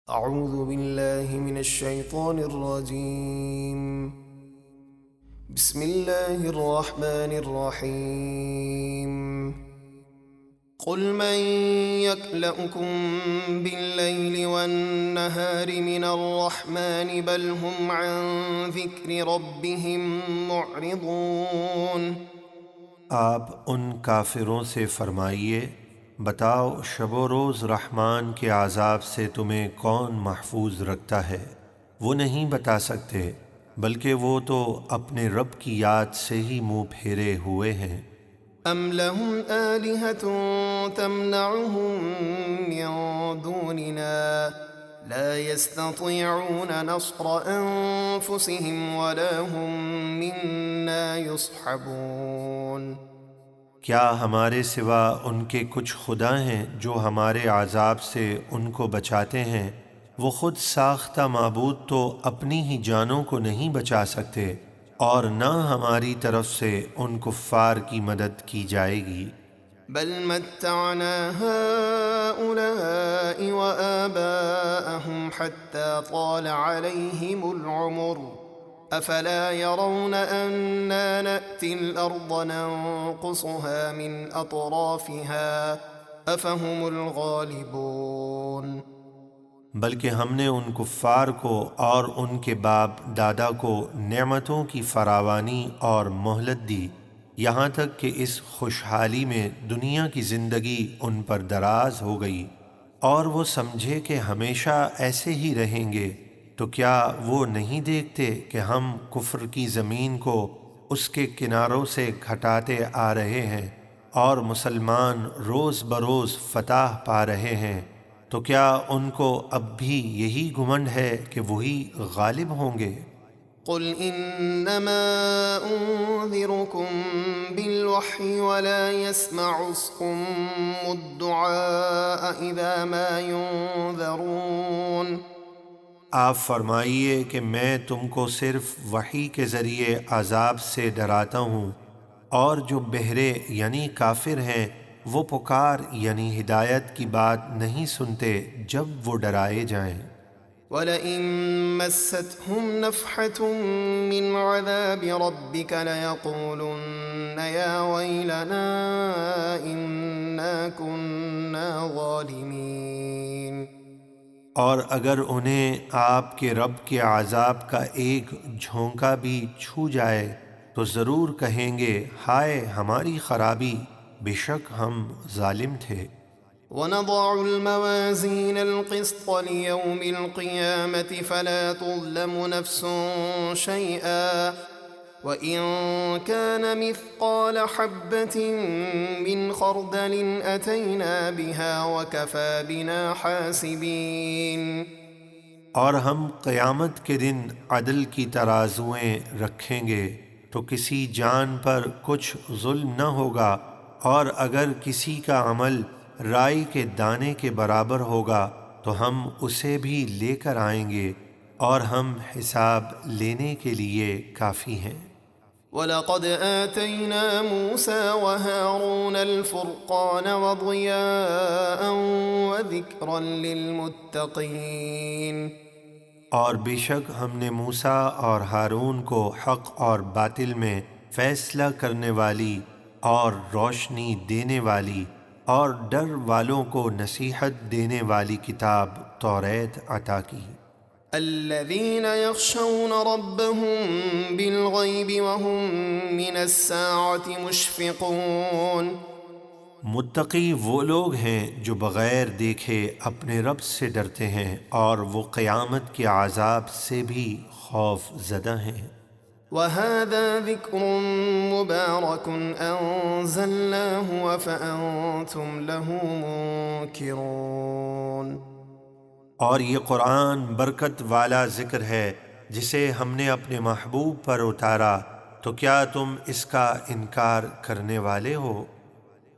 اعوذ باللہ من الشیطان الرجیم بسم اللہ الرحمن الرحیم قل من يكلؤكم بالليل والنهار من الرحمن بل هم عن ذكر ربهم معرضون۔ آپ ان کافروں سے فرمائیے، بتاؤ شب و روز رحمان کے عذاب سے تمہیں کون محفوظ رکھتا ہے؟ وہ نہیں بتا سکتے، بلکہ وہ تو اپنے رب کی یاد سے ہی منہ پھیرے ہوئے ہیں۔ ام لهم آلهة تمنعهم من دوننا لا يستطيعون نصر أنفسهم ولا هم منا يصحبون۔ کیا ہمارے سوا ان کے کچھ خدا ہیں جو ہمارے عذاب سے ان کو بچاتے ہیں؟ وہ خود ساختہ معبود تو اپنی ہی جانوں کو نہیں بچا سکتے، اور نہ ہماری طرف سے ان کفار کی مدد کی جائے گی۔ بل متعنا هؤلاء وآباءهم حتى طال عليهم العمر افلا يرون أنا نأتي الأرض ننقصها من أطرافها افهم الغالبون۔ بلکہ ہم نے ان کفار کو اور ان کے باپ دادا کو نعمتوں کی فراوانی اور مہلت دی، یہاں تک کہ اس خوشحالی میں دنیا کی زندگی ان پر دراز ہو گئی، اور وہ سمجھے کہ ہمیشہ ایسے ہی رہیں گے، تو کیا وہ نہیں دیکھتے کہ ہم کفر کی زمین کو اس کے کناروں سے گھٹاتے آ رہے ہیں اور مسلمان روز بروز فتح پا رہے ہیں؟ تو کیا ان کو اب بھی یہی گھمنڈ ہے کہ وہی غالب ہوں گے؟ قل انما انذركم بالوحی ولا يسمع الصم الدعاء اذا ما ينذرون۔ آپ فرمائیے کہ میں تم کو صرف وحی کے ذریعے عذاب سے ڈراتا ہوں، اور جو بہرے یعنی کافر ہیں وہ پکار یعنی ہدایت کی بات نہیں سنتے جب وہ ڈرائے جائیں۔ وَلَئِن مَّسَّتْهُمْ نَفْحَةٌ مِّنْ عَذَابِ رَبِّكَ لَيَقُولُنَّ يَا وَيْلَنَا إِنَّا كُنَّا ظَالِمِينَ۔ اور اگر انہیں آپ کے رب کے عذاب کا ایک جھونکا بھی چھو جائے تو ضرور کہیں گے، ہائے ہماری خرابی، بے شک ہم ظالم تھے۔ وَنَضَعُ الْمَوَازِينَ الْقِسْطَ لِيَوْمِ الْقِيَامَةِ فَلَا تُظْلَمُ نَفْسٌ شَيْئًا وَإِن كَانَ مِثْقَالَ حَبَّةٍ مِّنْ خَرْدَلٍ أَتَيْنَا بِهَا وَكَفَى بِنَا حَاسِبِينَ۔ اور ہم قیامت کے دن عدل کی ترازوئیں رکھیں گے تو کسی جان پر کچھ ظلم نہ ہوگا، اور اگر کسی کا عمل رائی کے دانے کے برابر ہوگا تو ہم اسے بھی لے کر آئیں گے، اور ہم حساب لینے کے لیے کافی ہیں۔ وَلَقَدْ آتَيْنَا مُوسَى وَهَارُونَ الْفُرْقَانَ وَضِيَاءً وَذِكْرًا لِّلْمُتَّقِينَ۔ اور بے شک ہم نے موسیٰ اور ہارون کو حق اور باطل میں فیصلہ کرنے والی اور روشنی دینے والی اور ڈر والوں کو نصیحت دینے والی کتاب توریت عطا کی۔ الذين يخشون ربهم بالغيب وهم من الساعة مشفقون۔ متقی وہ لوگ ہیں جو بغیر دیکھے اپنے رب سے ڈرتے ہیں اور وہ قیامت کے عذاب سے بھی خوف زدہ ہیں۔ وَهَذَا ذِكْرٌ مُبَارَكٌ أَنزَلْنَاهُ أَفَأَنتُمْ لَهُ مُنكِرُونَ۔ اور یہ قرآن برکت والا ذکر ہے جسے ہم نے اپنے محبوب پر اتارا، تو کیا تم اس کا انکار کرنے والے ہو؟